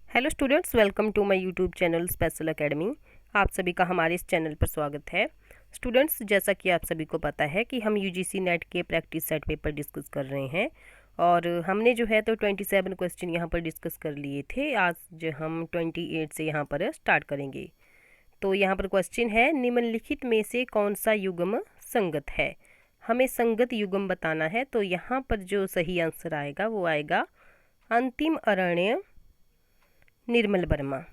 Hello students, welcome to my YouTube channel special academy. आप सभी का हमारे इस चैनल पर स्वागत है। स्टूडेंट्स, जैसा कि आप सभी को पता है कि हम यूजीसी नेट के प्रैक्टिस सेट पेपर डिस्कस कर रहे हैं और हमने जो है तो 27 क्वेश्चन यहाँ पर डिस्कस कर लिए थे। आज हम 28 से यहाँ पर स्टार्ट करेंगे। तो यहाँ पर क्वेश्चन है, निम्नलिखित में से कौन सा युग्म संगत है। हमें संगत युग्म बताना है। तो यहाँ पर जो सही आंसर आएगा वो आएगा अंतिम अरण्य निर्मल वर्मा।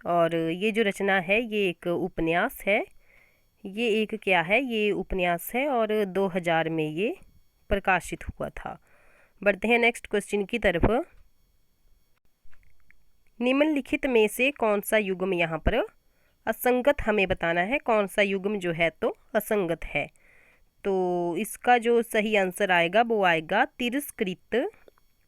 और ये जो रचना है ये एक उपन्यास है। ये एक क्या है, ये उपन्यास है और 2000 में ये प्रकाशित हुआ था। बढ़ते हैं नेक्स्ट क्वेश्चन की तरफ। निम्नलिखित में से कौन सा युग्म यहाँ पर असंगत, हमें बताना है कौन सा युग्म जो है तो असंगत है। तो इसका जो सही आंसर आएगा वो आएगा तिरस्कृत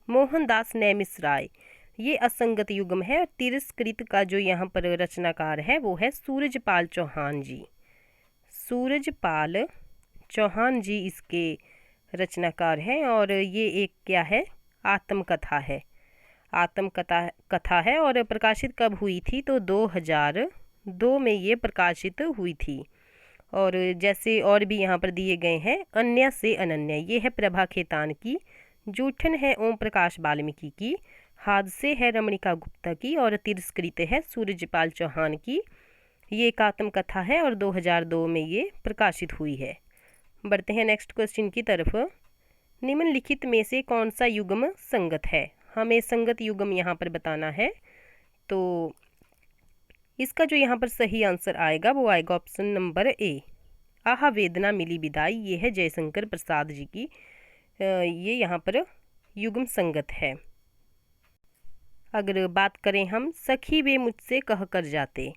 मोहनदास नैमिषारय। ये असंगत युग्म है। और तिरस्कृत का जो यहाँ पर रचनाकार है वो है सूरजपाल चौहान जी। सूरजपाल चौहान जी इसके रचनाकार हैं और ये एक क्या है, आत्मकथा है। आत्मकथा है और प्रकाशित कब हुई थी तो 2002 में ये प्रकाशित हुई थी। और जैसे और भी यहाँ पर दिए गए हैं, अन्य से अनन्य ये है प्रभा खेतान की, जूठन है ओम प्रकाश वाल्मीकि की, हादसे है रमणिका गुप्ता की और तिरस्कृत है सूरजपाल चौहान की। ये एक आत्मकथा है और 2002 में ये प्रकाशित हुई है। बढ़ते हैं नेक्स्ट क्वेश्चन की तरफ। निम्नलिखित में से कौन सा युग्म संगत है। हमें संगत युग्म यहाँ पर बताना है। तो इसका जो यहाँ पर सही आंसर आएगा वो आएगा ऑप्शन नंबर ए, आहा वेदना मिली विदाई। ये है जयशंकर प्रसाद जी की, ये यहाँ पर युग्म संगत है। अगर बात करें हम सखी वे मुझसे कह कर जाते,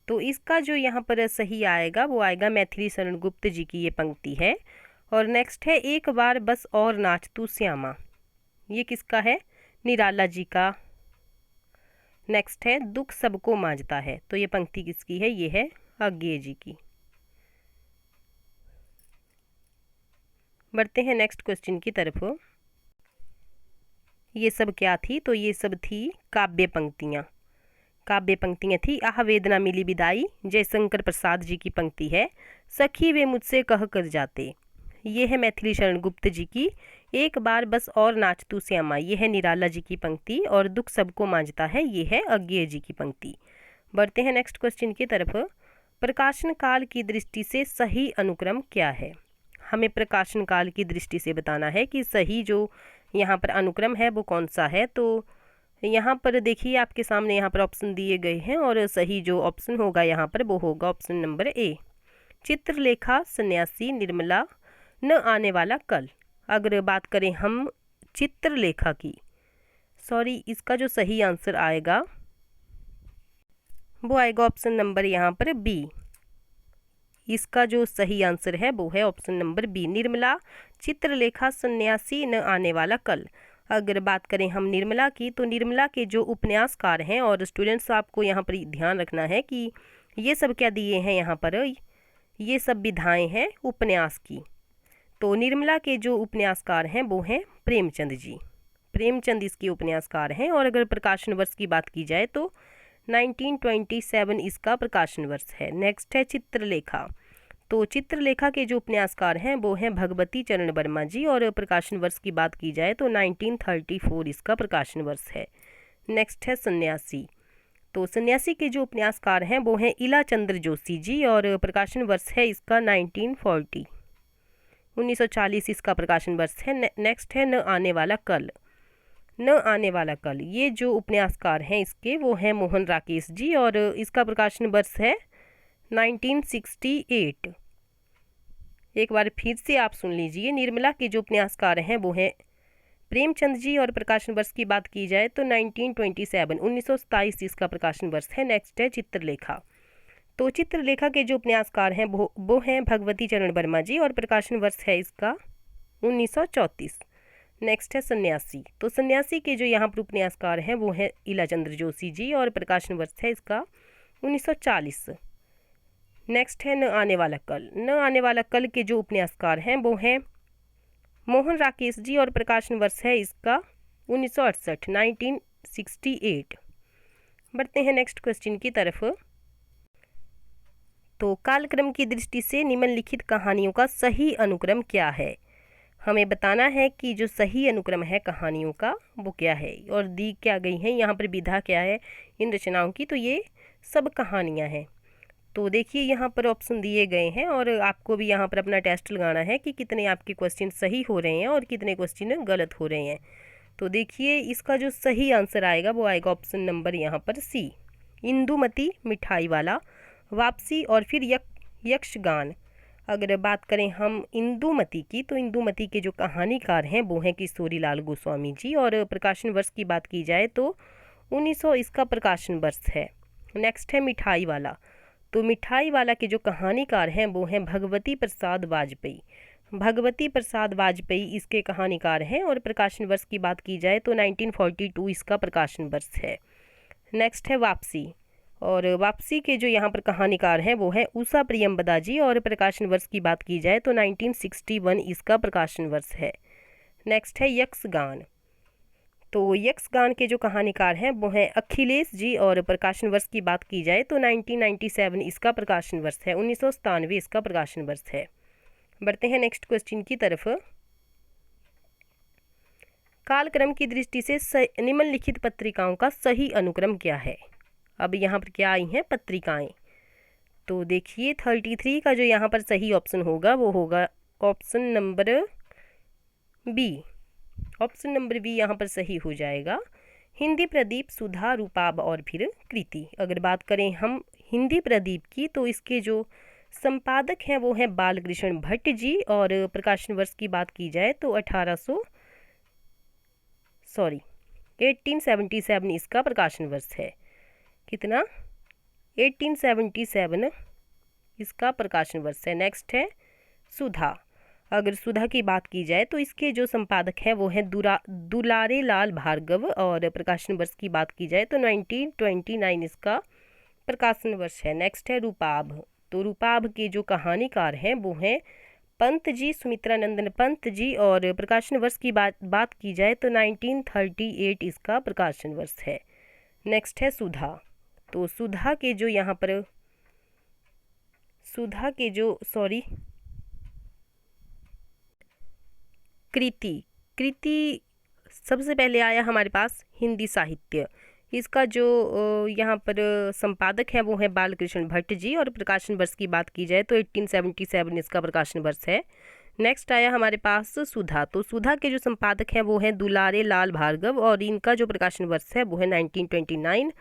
तो इसका जो यहाँ पर सही आएगा वो आएगा मैथिली शरण गुप्त जी की ये पंक्ति है। और नेक्स्ट है एक बार बस और नाच तू श्यामा, ये किसका है, निराला जी का। नेक्स्ट है दुख सबको मांझता है, तो ये पंक्ति किसकी है, ये है अज्ञेय जी की। बढ़ते हैं नेक्स्ट क्वेश्चन की तरफ। ये सब क्या थी, तो ये सब थी काव्य पंक्तियाँ। काव्य पंक्तियाँ थी। आह वेदना मिली विदाई जयशंकर प्रसाद जी की पंक्ति है। सखी वे मुझसे कह कर जाते, ये है मैथिली शरण गुप्त जी की। एक बार बस और नाच तू श्यामा, ये है निराला जी की पंक्ति। और दुख सबको मांझता है, ये है अज्ञेय जी की पंक्ति। बढ़ते हैं नेक्स्ट क्वेश्चन की तरफ। प्रकाशन काल की दृष्टि से सही अनुक्रम क्या है। हमें प्रकाशन काल की दृष्टि से बताना है कि सही जो यहाँ पर अनुक्रम है वो कौन सा है। तो यहाँ पर देखिए आपके सामने यहाँ पर ऑप्शन दिए गए हैं और सही जो ऑप्शन होगा यहाँ पर वो होगा ऑप्शन नंबर ए, चित्रलेखा, सन्यासी, निर्मला, न आने वाला कल। अगर बात करें हम चित्रलेखा की, सॉरी, इसका जो सही आंसर आएगा वो आएगा ऑप्शन नंबर यहाँ पर बी। इसका जो सही आंसर है वो है option number B, Nirmala, Chitralekha, Sanyasi, न आने वाला कल। अगर बात करें हम निर्मला की, तो निर्मला के जो उपन्यासकार हैं, और स्टूडेंट्स आपको यहाँ पर ध्यान रखना है कि ये सब क्या दिए हैं यहाँ पर, ये सब विधाएं हैं उपन्यास की। तो निर्मला के जो उपन्यासकार हैं वो हैं प्रेमचंद जी। प्रेमचंद इसके उपन्यासकार हैं। और अगर प्रकाशन वर्ष की बात की जाए तो 1927 इसका प्रकाशन वर्ष है। नेक्स्ट है चित्रलेखा। तो चित्रलेखा के जो उपन्यासकार हैं वो हैं भगवती चरण वर्मा जी। और प्रकाशन वर्ष की बात की जाए तो 1934 इसका प्रकाशन वर्ष है। नेक्स्ट है सन्यासी। तो सन्यासी के जो उपन्यासकार हैं वो हैं इला चंद्र जोशी जी। और प्रकाशन वर्ष है इसका 1940 इसका प्रकाशन वर्ष है। नेक्स्ट है न आने वाला कल। न आने वाला कल, ये जो उपन्यासकार हैं इसके वो हैं मोहन राकेश जी। और इसका प्रकाशन वर्ष है 1968। एक बार फिर से आप सुन लीजिए, निर्मला के जो उपन्यासकार हैं वो हैं प्रेमचंद जी। और प्रकाशन वर्ष की बात की जाए तो 1927 इसका प्रकाशन वर्ष है। नेक्स्ट है चित्रलेखा। तो चित्रलेखा के जो उपन्यासकार हैं वो हैं भगवती चरण वर्मा जी। और प्रकाशन वर्ष है इसका 1934। नेक्स्ट है सन्यासी। तो सन्यासी के जो यहाँ पर उपन्यासकार हैं वो हैं इला चंद्र जोशी जी। और प्रकाशन वर्ष है इसका 1940। नेक्स्ट है न आने वाला कल। न आने वाला कल के जो उपन्यासकार हैं वो हैं मोहन राकेश जी। और प्रकाशन वर्ष है इसका 1968। बढ़ते हैं नेक्स्ट क्वेश्चन की तरफ। तो कालक्रम की दृष्टि से निम्नलिखित कहानियों का सही अनुक्रम क्या है। हमें बताना है कि जो सही अनुक्रम है कहानियों का वो क्या है और दी क्या गई हैं, यहाँ पर विधा क्या है इन रचनाओं की। तो ये सब कहानियाँ हैं। तो देखिए यहाँ पर ऑप्शन दिए गए हैं और आपको भी यहाँ पर अपना टेस्ट लगाना है कि कितने आपके क्वेश्चन सही हो रहे हैं और कितने क्वेश्चन गलत हो रहे हैं। तो देखिए इसका जो सही आंसर आएगा वो आएगा ऑप्शन नंबर यहाँ पर सी, इंदुमती, मिठाई वाला, वापसी और फिर यक्षगान। अगर बात करें हम इंदुमती की, तो इंदुमती के जो कहानीकार हैं वो हैं किशोरीलाल गोस्वामी जी, और प्रकाशन वर्ष की बात की जाए तो 1900 इसका प्रकाशन वर्ष है। नेक्स्ट है मिठाई वाला। तो मिठाई वाला के जो कहानीकार हैं वो हैं भगवती प्रसाद वाजपेयी। भगवती प्रसाद वाजपेयी इसके कहानीकार हैं और प्रकाशन वर्ष की बात की जाए तो 1942 इसका प्रकाशन वर्ष है। नेक्स्ट है वापसी, और वापसी के जो यहाँ पर कहानीकार हैं वो है उषा प्रियंवदा जी, और प्रकाशन वर्ष की बात की जाए तो 1961 इसका प्रकाशन वर्ष है। नेक्स्ट है यक्षगान। तो यक्षगान के जो कहानीकार हैं वो हैं अखिलेश जी, और प्रकाशन वर्ष की बात की जाए तो 1997 इसका प्रकाशन वर्ष है, 1997 इसका प्रकाशन वर्ष है। बढ़ते हैं नेक्स्ट क्वेश्चन की तरफ। कालक्रम की दृष्टि से निम्नलिखित पत्रिकाओं का सही अनुक्रम क्या है। अब यहाँ पर क्या आई हैं पत्रिकाएं। तो देखिए 33 का जो यहाँ पर सही ऑप्शन होगा वो होगा option number B. Option number B यहाँ पर सही हो जाएगा। हिंदी प्रदीप, सुधा, रूपाब और फिर कृति। अगर बात करें हम हिंदी प्रदीप की तो इसके जो संपादक हैं वो हैं बालकृष्ण भट्ट जी, और प्रकाशन वर्ष की बात की जाए तो 1877 इसका प्रकाशन वर्ष है। कितना? 1877 इसका प्रकाशन वर्ष है। नेक्स्ट है सुधा। अगर सुधा की बात की जाए तो इसके जो संपादक हैं वो हैं दुलारे लाल भार्गव, और प्रकाशन वर्ष की बात की जाए तो 1929 इसका प्रकाशन वर्ष है। नेक्स्ट है रूपाभ। तो रूपाभ के जो कहानीकार हैं वो हैं पंत जी, सुमित्रा नंदन पंत जी, और प्रकाशन वर्ष की बात की जाए तो 1938 इसका प्रकाशन वर्ष है। नेक्स्ट है सुधा। तो सुधा के जो यहाँ पर कृति सबसे पहले आया हमारे पास हिंदी साहित्य। इसका जो यहाँ पर संपादक है वो है बालकृष्ण भट्ट जी, और प्रकाशन वर्ष की बात की जाए तो 1877 इसका प्रकाशन वर्ष है। नेक्स्ट आया हमारे पास सुधा। तो सुधा के जो संपादक हैं वो हैं दुलारे लाल भार्गव, और इनका जो प्रकाशन वर्ष है वो है 1929।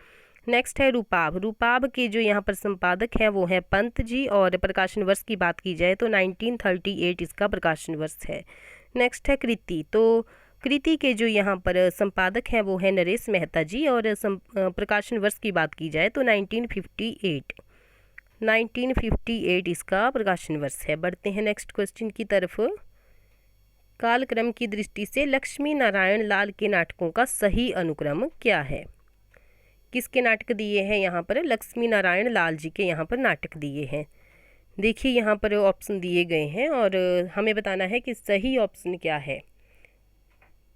नेक्स्ट है रूपाभ। रूपाभ के जो यहाँ पर संपादक हैं वो हैं पंत जी, और प्रकाशन वर्ष की बात की जाए तो 1938 इसका प्रकाशन वर्ष है। नेक्स्ट है कृति। तो कृति के जो यहाँ पर संपादक हैं वो है नरेश मेहता जी, और प्रकाशन वर्ष की बात की जाए तो 1958 इसका प्रकाशन वर्ष है। बढ़ते हैं नेक्स्ट क्वेश्चन की तरफ। कालक्रम की दृष्टि से लक्ष्मी नारायण लाल के नाटकों का सही अनुक्रम क्या है। किसके नाटक दिए हैं यहाँ पर? लक्ष्मी नारायण लाल जी के यहाँ पर नाटक दिए हैं। देखिए यहाँ पर ऑप्शन दिए गए हैं और हमें बताना है कि सही ऑप्शन क्या है।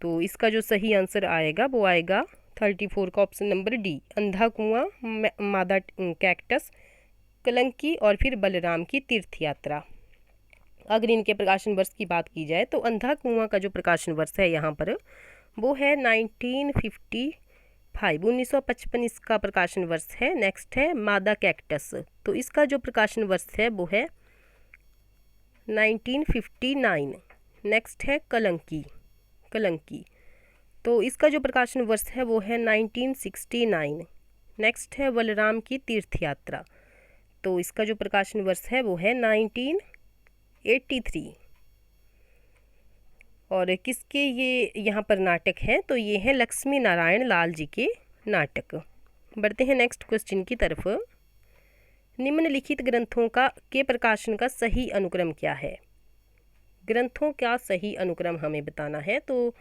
तो इसका जो सही आंसर आएगा वो आएगा 34 का ऑप्शन नंबर डी, अंधा कुआं, मादा कैक्टस, कलंकी और फिर बलराम की तीर्थ यात्रा। अगर इनके प्रकाशन वर्ष की बात की जाए तो अंधा कुआं का जो प्रकाशन वर्ष है यहाँ पर वो है 1955 इसका प्रकाशन वर्ष है। नेक्स्ट है मादा कैक्टस, तो इसका जो प्रकाशन वर्ष है वो है 1959। नेक्स्ट है कलंकी, तो इसका जो प्रकाशन वर्ष है वो है 1969। नेक्स्ट है बलराम की तीर्थ यात्रा, तो इसका जो प्रकाशन वर्ष है वो है 1983। और किसके ये यहाँ पर नाटक हैं? तो ये है लक्ष्मी नारायण लाल जी के नाटक। बढ़ते हैं नेक्स्ट क्वेश्चन की तरफ। निम्नलिखित ग्रंथों के प्रकाशन का सही अनुक्रम क्या है? ग्रंथों का सही अनुक्रम हमें बताना है। तो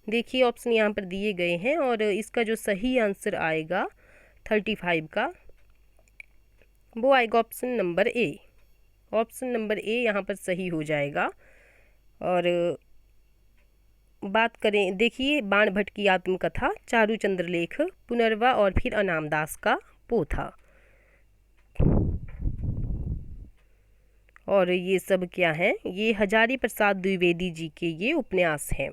देखिए ऑप्शन यहाँ पर दिए गए हैं और इसका जो सही आंसर आएगा 35 का वो आएगा option number A. Option number A यहाँ पर सही हो जाएगा। और बात करें, देखिए बाण भट्ट की आत्मकथा, चारू चंद्रलेख, पुनर्वा और फिर अनामदास का पोथा। और ये सब क्या है, ये हजारी प्रसाद द्विवेदी जी के ये उपन्यास हैं।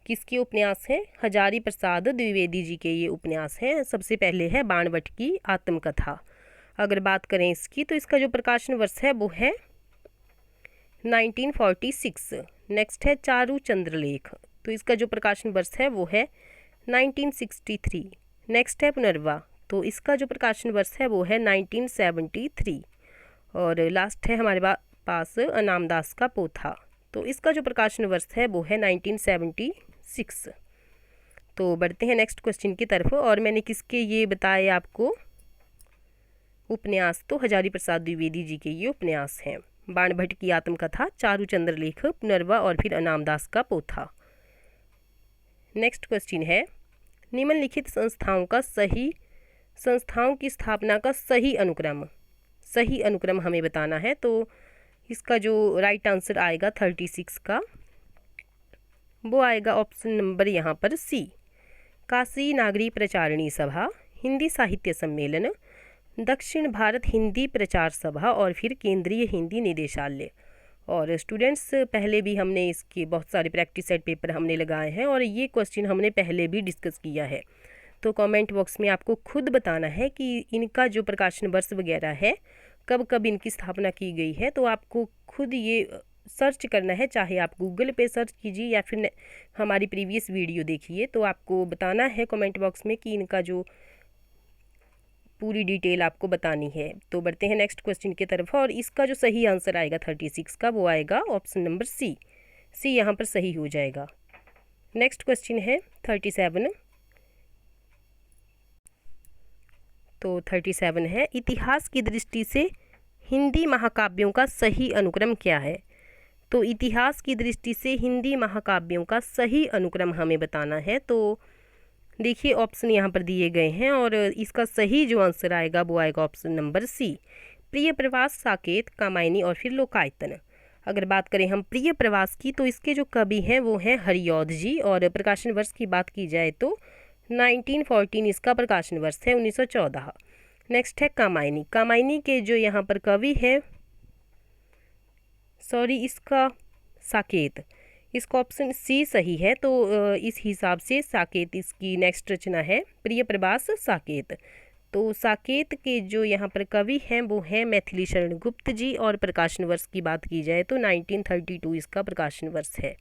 किसके उपन्यास हैं? हजारी प्रसाद द्विवेदी जी के ये उपन्यास हैं। सबसे पहले है बाण भट्ट की आत्मकथा। अगर बात करें इसकी, तो इसका जो प्रकाशन वर्ष है वो है 1946। नेक्स्ट है चारू चंद्रलेख, तो इसका जो प्रकाशन वर्ष है वो है 1963। नेक्स्ट है पुनर्वा, तो इसका जो प्रकाशन वर्ष है वो है 1973। और लास्ट है हमारे पास अनामदास का पोथा, तो इसका जो प्रकाशन वर्ष है वो है 1976। तो बढ़ते हैं नेक्स्ट क्वेश्चन की तरफ। और मैंने किसके ये बताए आपको उपन्यास, तो हजारी प्रसाद द्विवेदी जी के ये उपन्यास हैं। बाण भट्ट की आत्मकथा, चारू चंद्रलेख, पुनर्वा और फिर अनामदास का पोथा। नेक्स्ट क्वेश्चन है, निम्नलिखित संस्थाओं की स्थापना का सही अनुक्रम हमें बताना है। तो इसका जो राइट आंसर आएगा 36 का, वो आएगा ऑप्शन नंबर यहाँ पर सी, काशी नागरी प्रचारिणी सभा, हिंदी साहित्य सम्मेलन, दक्षिण भारत हिंदी प्रचार सभा और फिर केंद्रीय हिंदी निदेशालय। और स्टूडेंट्स, पहले भी हमने इसके बहुत सारे प्रैक्टिस सेट पेपर हमने लगाए हैं और ये क्वेश्चन हमने पहले भी डिस्कस किया है। तो कमेंट बॉक्स में आपको खुद बताना है कि इनका जो प्रकाशन वर्ष वगैरह है, कब कब इनकी स्थापना की गई है। तो आपको खुद ये सर्च करना है, चाहे आप गूगल पे सर्च कीजिए या फिर हमारी प्रीवियस वीडियो देखिए। तो आपको बताना है कमेंट बॉक्स में कि इनका जो पूरी डिटेल आपको बतानी है। तो बढ़ते हैं नेक्स्ट क्वेश्चन की तरफ। और इसका जो सही आंसर आएगा 36 का, वो आएगा ऑप्शन नंबर सी यहाँ पर सही हो जाएगा। नेक्स्ट क्वेश्चन है 37। तो 37 है, इतिहास की दृष्टि से हिंदी महाकाव्यों का सही अनुक्रम क्या है? तो इतिहास की दृष्टि से हिंदी महाकाव्यों का सही अनुक्रम हमें बताना है। तो देखिए ऑप्शन यहाँ पर दिए गए हैं और इसका सही जो आंसर आएगा वो आएगा ऑप्शन नंबर सी, प्रिय प्रवास, साकेत, कामायनी और फिर लोकायतन। अगर बात करें हम प्रिय प्रवास की, तो इसके जो कवि हैं वो हैं हरिऔध जी। और प्रकाशन वर्ष की बात की जाए तो 1914 इसका प्रकाशन वर्ष है, 1914। नेक्स्ट है कामायनी के जो यहाँ पर कवि हैं, इसका साकेत, इसका ऑप्शन सी सही है। तो इस हिसाब से साकेत इसकी नेक्स्ट रचना है, प्रिय प्रवास साकेत। तो साकेत के जो यहाँ पर कवि हैं वो हैं मैथिली शरण गुप्त जी। और प्रकाशन वर्ष की बात की जाए तो 1932 इसका प्रकाशन वर्ष है।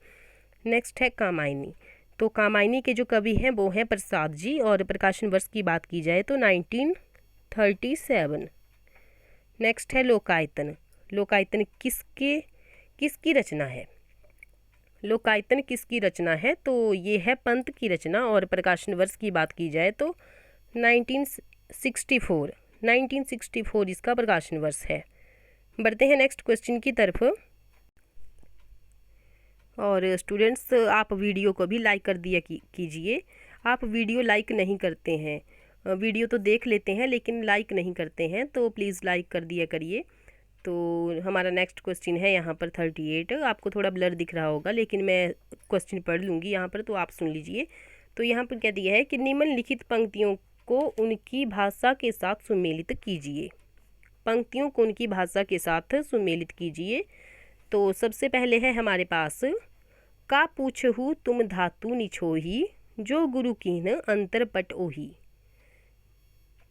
नेक्स्ट है कामायनी, तो कामायनी के जो कवि हैं वो हैं प्रसाद जी। और प्रकाशन वर्ष की बात की जाए तो 1937। नेक्स्ट है लोकायतन किसकी रचना है? लोकायतन किसकी रचना है? तो ये है पंत की रचना। और प्रकाशन वर्ष की बात की जाए तो 1964 इसका प्रकाशन वर्ष है। बढ़ते हैं नेक्स्ट क्वेश्चन की तरफ। और स्टूडेंट्स, आप वीडियो को भी लाइक कर दिया कीजिए। आप वीडियो लाइक नहीं करते हैं, वीडियो तो देख लेते हैं लेकिन लाइक नहीं करते हैं, तो प्लीज़ लाइक कर दिया करिए। तो हमारा नेक्स्ट क्वेश्चन है यहाँ पर 38। आपको थोड़ा ब्लर दिख रहा होगा लेकिन मैं क्वेश्चन पढ़ लूँगी यहाँ पर, तो आप सुन लीजिए। तो यहाँ पर क्या दिया है कि निम्नलिखित पंक्तियों को उनकी भाषा के साथ सुमेलित कीजिए। पंक्तियों को उनकी भाषा के साथ सुमेलित कीजिए। तो सबसे पहले है हमारे पास, का पूछहु तुम धातु निछोही, जो गुरु कीन अंतरपट ओही।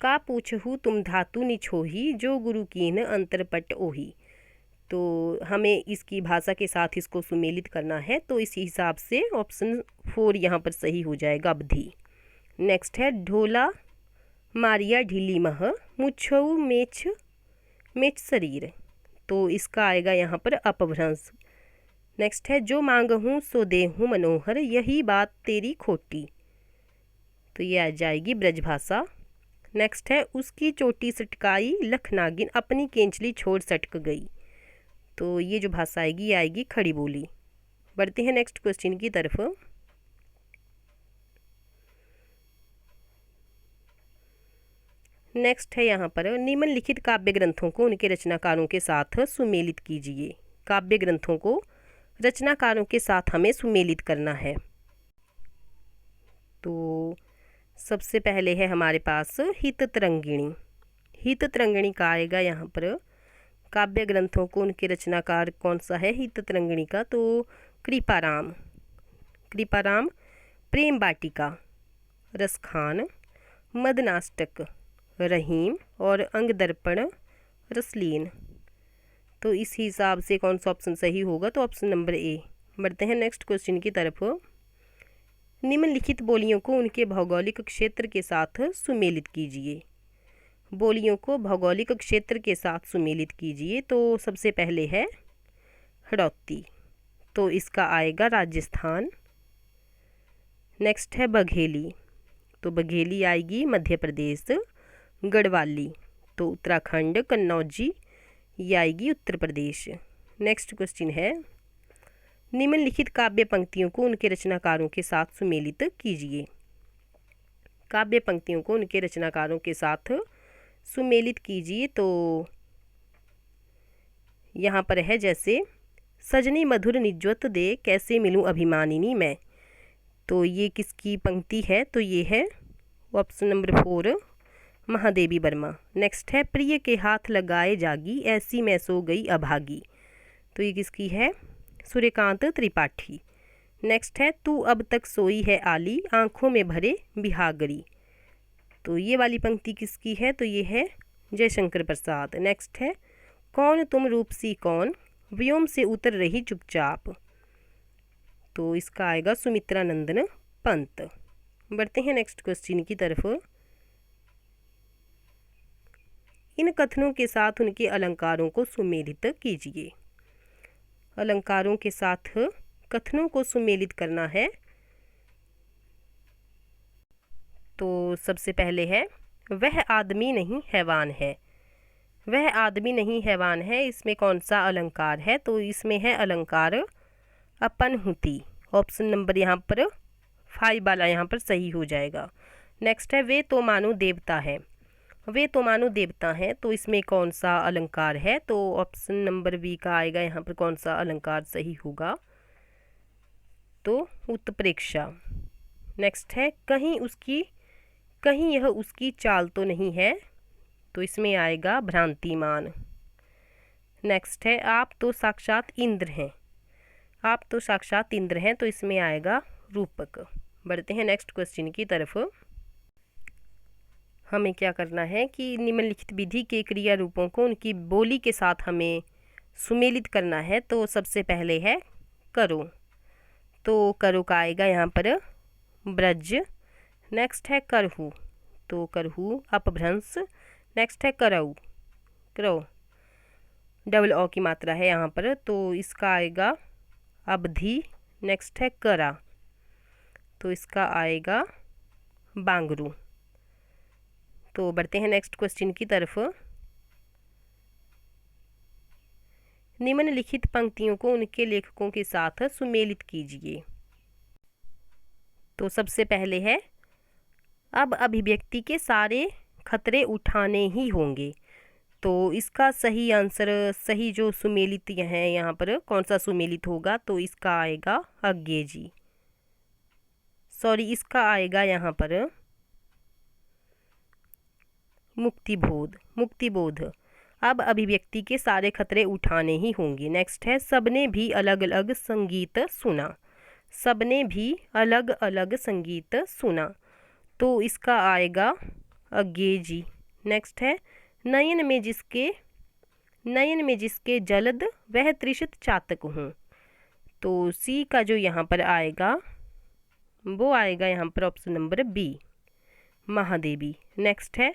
का पूछहु तुम धातु निछोही, जो गुरु कीन अंतरपट ओही। तो हमें इसकी भाषा के साथ इसको सुमेलित करना है। तो इस हिसाब से ऑप्शन 4 यहाँ पर सही हो जाएगा, अवधि। नेक्स्ट है ढोला मारिया ढीली मह, मुछऊ मेच शरीर। तो इसका आएगा यहाँ पर अपभ्रंश। नेक्स्ट है जो मांगहूँ सो देहूँ मनोहर, यही बात तेरी खोटी। तो ये आ जाएगी ब्रजभाषा। नेक्स्ट है उसकी चोटी सटकाई लख नागिन, अपनी केंचली छोड़ सटक गई। तो ये जो भाषा आएगी ये आएगी खड़ी बोली। बढ़ते हैं नेक्स्ट क्वेश्चन की तरफ। नेक्स्ट है यहाँ पर, निम्नलिखित काव्य ग्रंथों को उनके रचनाकारों के साथ सुमेलित कीजिए। काव्य ग्रंथों को रचनाकारों के साथ हमें सुमेलित करना है। तो सबसे पहले है हमारे पास हित तरंगिणी। हित तरंगिणी का आएगा यहाँ पर काव्य ग्रंथों को उनके रचनाकार कौन सा है हित तरंगिणी का, तो कृपाराम। कृपाराम, प्रेम वाटिका, रसखान, मदनाष्टक, रहीम और अंग दर्पण, रसलीन। तो इस हिसाब से कौन सा ऑप्शन सही होगा, तो ऑप्शन नंबर ए। बढ़ते हैं नेक्स्ट क्वेश्चन की तरफ। निम्नलिखित बोलियों को उनके भौगोलिक क्षेत्र के साथ सुमेलित कीजिए। बोलियों को भौगोलिक क्षेत्र के साथ सुमेलित कीजिए। तो सबसे पहले है हड़ौती, तो इसका आएगा राजस्थान। नेक्स्ट है बघेली, तो बघेली आएगी मध्य प्रदेश। गढ़वाली, तो उत्तराखंड। कन्नौजी, ये आएगी उत्तर प्रदेश। नेक्स्ट क्वेश्चन है निम्नलिखित काव्य पंक्तियों को उनके रचनाकारों के साथ सुमेलित कीजिए। काव्य पंक्तियों को उनके रचनाकारों के साथ सुमेलित कीजिए। तो यहाँ पर है जैसे सजनी मधुर निज्वत दे कैसे मिलूं अभिमानिनी मैं। तो ये किसकी पंक्ति है, तो ये है option number 4 Mahadevi Verma. Next है प्रिय के हाथ लगाए जागी ऐसी मैं सो गई अभागी। तो ये किसकी है, सूर्यकांत त्रिपाठी। नेक्स्ट है तू अब तक सोई है आली आँखों में भरे बिहागरी। तो ये वाली पंक्ति किसकी है, तो ये है जयशंकर प्रसाद। नेक्स्ट है कौन तुम रूपसी कौन व्योम से उतर रही चुपचाप। तो इसका आएगा सुमित्रा नंदन पंत। बढ़ते हैं नेक्स्ट क्वेश्चन की तरफ। इन कथनों के साथ उनके अलंकारों को सुमेलित कीजिए। अलंकारों के साथ कथनों को सुमेलित करना है। तो सबसे पहले है वह आदमी नहीं हैवान है। वह आदमी नहीं हैवान है, इसमें कौन सा अलंकार है, तो इसमें है अलंकार अपनहुति। ऑप्शन नंबर यहाँ पर 5 वाला यहाँ पर सही हो जाएगा। नेक्स्ट है वे तो मानो देवता है। वे तो मानो देवता है, तो इसमें कौन सा अलंकार है, तो ऑप्शन नंबर बी का आएगा यहाँ पर कौन सा अलंकार सही होगा, तो उत्प्रेक्षा। नेक्स्ट है कहीं यह उसकी चाल तो नहीं है, तो इसमें आएगा भ्रांतिमान। नेक्स्ट है आप तो साक्षात इंद्र हैं। आप तो साक्षात इंद्र हैं, तो इसमें आएगा रूपक। बढ़ते हैं नेक्स्ट क्वेश्चन की तरफ। हमें क्या करना है कि निम्नलिखित विधि के क्रिया रूपों को उनकी बोली के साथ हमें सुमेलित करना है। तो सबसे पहले है करो, तो करो का आएगा यहाँ पर ब्रज। नेक्स्ट है करहु, तो करहु अपभ्रंश। नेक्स्ट है करऊ, करो डबल ओ की मात्रा है यहाँ पर, तो इसका आएगा अवधि। नेक्स्ट है करा, तो इसका आएगा बांगरू। तो बढ़ते हैं नेक्स्ट क्वेश्चन की तरफ। निम्नलिखित पंक्तियों को उनके लेखकों के साथ सुमेलित कीजिए। तो सबसे पहले है अब अभिव्यक्ति के सारे खतरे उठाने ही होंगे। तो इसका सही आंसर, सही जो सुमेलित है यहाँ पर कौन सा सुमेलित होगा, तो इसका आएगा अज्ञे जी। सॉरी, इसका आएगा यहाँ पर मुक्तिबोध। मुक्तिबोध। अब अभिव्यक्ति के सारे खतरे उठाने ही होंगे। नेक्स्ट है सबने भी अलग अलग संगीत सुना। सबने भी अलग अलग संगीत सुना, तो इसका आएगा अज्ञे जी। नेक्स्ट है नयन में जिसके जलद वह त्रिशत चातक हूँ। तो सी का जो यहाँ पर आएगा वो आएगा यहाँ पर option number B Mahadevi. Next है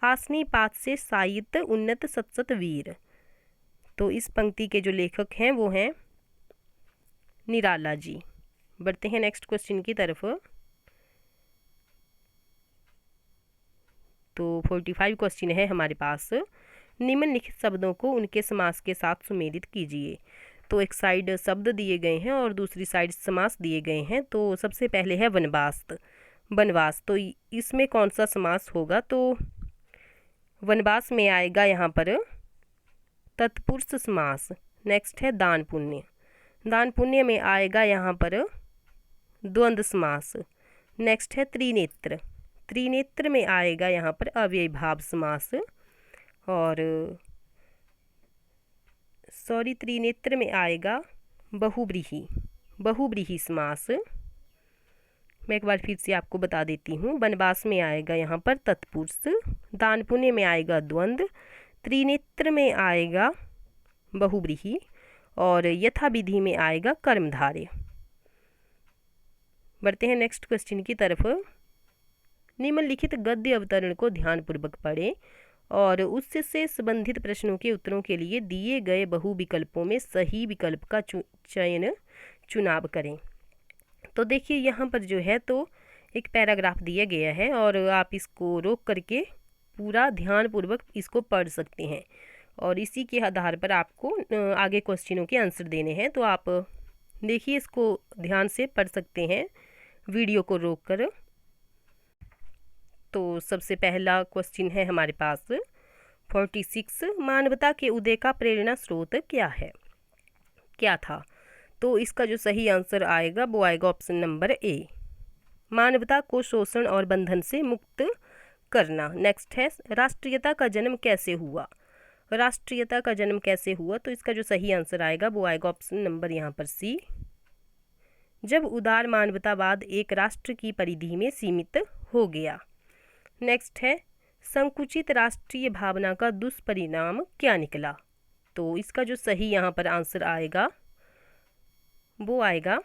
आसनी पात से साहित उन्नत सतसत वीर। तो इस पंक्ति के जो लेखक हैं वो हैं निराला जी। बढ़ते हैं नेक्स्ट क्वेश्चन की तरफ। तो 45 क्वेश्चन है हमारे पास। निम्नलिखित शब्दों को उनके समास के साथ सुमेलित कीजिए। तो एक साइड शब्द दिए गए हैं और दूसरी साइड समास दिए गए हैं। तो सबसे पहले है वनवास। वनवास, तो इसमें कौन सा समास होगा, तो वनवास में आएगा यहाँ पर तत्पुरुष समास। नेक्स्ट है दान पुण्य। दान पुण्य में आएगा यहाँ पर द्वंद्व समास। नेक्स्ट है त्रिनेत्र। त्रिनेत्र में आएगा यहाँ पर अव्ययीभाव समास, और त्रिनेत्र में आएगा बहुव्रीहि, बहुव्रीहि समास। मैं एक बार फिर से आपको बता देती हूँ। वनवास में आएगा यहाँ पर तत्पुरुष, दान पुण्य में आएगा द्वंद्व, त्रिनेत्र में आएगा बहुव्रीहि, और यथाविधि में आएगा कर्मधारय। बढ़ते हैं नेक्स्ट क्वेश्चन की तरफ। निम्नलिखित गद्य अवतरण को ध्यानपूर्वक पढ़ें और उससे संबंधित प्रश्नों के उत्तरों के लिए दिए गए बहु विकल्पों में सही विकल्प का चुनाव करें। तो देखिए यहाँ पर जो है तो एक पैराग्राफ दिया गया है और आप इसको रोक करके पूरा ध्यानपूर्वक इसको पढ़ सकते हैं और इसी के आधार पर आपको आगे क्वेश्चनों के आंसर देने हैं। तो आप देखिए इसको ध्यान से पढ़ सकते हैं वीडियो को रोक कर। तो सबसे पहला क्वेश्चन है हमारे पास 46, मानवता के उदय का प्रेरणा स्रोत क्या था। तो इसका जो सही आंसर आएगा वो आएगा ऑप्शन नंबर ए, मानवता को शोषण और बंधन से मुक्त करना। नेक्स्ट है राष्ट्रीयता का जन्म कैसे हुआ। राष्ट्रीयता का जन्म कैसे हुआ, तो इसका जो सही आंसर आएगा वो आएगा ऑप्शन नंबर यहाँ पर सी, जब उदार मानवतावाद एक राष्ट्र की परिधि में सीमित हो गया। नेक्स्ट है संकुचित राष्ट्रीय भावना का दुष्परिणाम क्या निकला। तो इसका जो सही यहाँ पर आंसर आएगा वो आएगा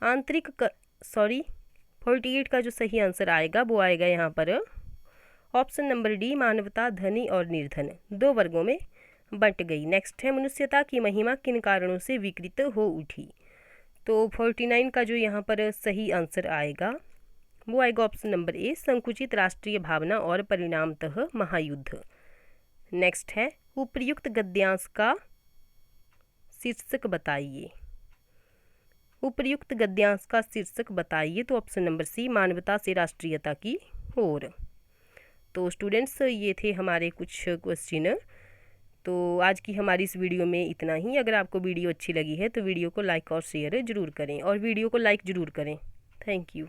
48 का जो सही आंसर आएगा वो आएगा यहाँ पर ऑप्शन नंबर डी, मानवता धनी और निर्धन दो वर्गों में बंट गई। नेक्स्ट है मनुष्यता की महिमा किन कारणों से विकृत हो उठी। तो 49 का जो यहाँ पर सही आंसर आएगा वो आएगा ऑप्शन नंबर ए, संकुचित राष्ट्रीय भावना और परिणामतः महायुद्ध। नेक्स्ट है उपर्युक्त गद्यांश का शीर्षक बताइए। उपर्युक्त गद्यांश का शीर्षक बताइए, तो ऑप्शन नंबर सी, मानवता से राष्ट्रीयता की ओर। तो स्टूडेंट्स ये थे हमारे कुछ क्वेश्चन। तो आज की हमारी इस वीडियो में इतना ही। अगर आपको वीडियो अच्छी लगी है तो वीडियो को लाइक और शेयर ज़रूर करें और वीडियो को लाइक ज़रूर करें। Thank you.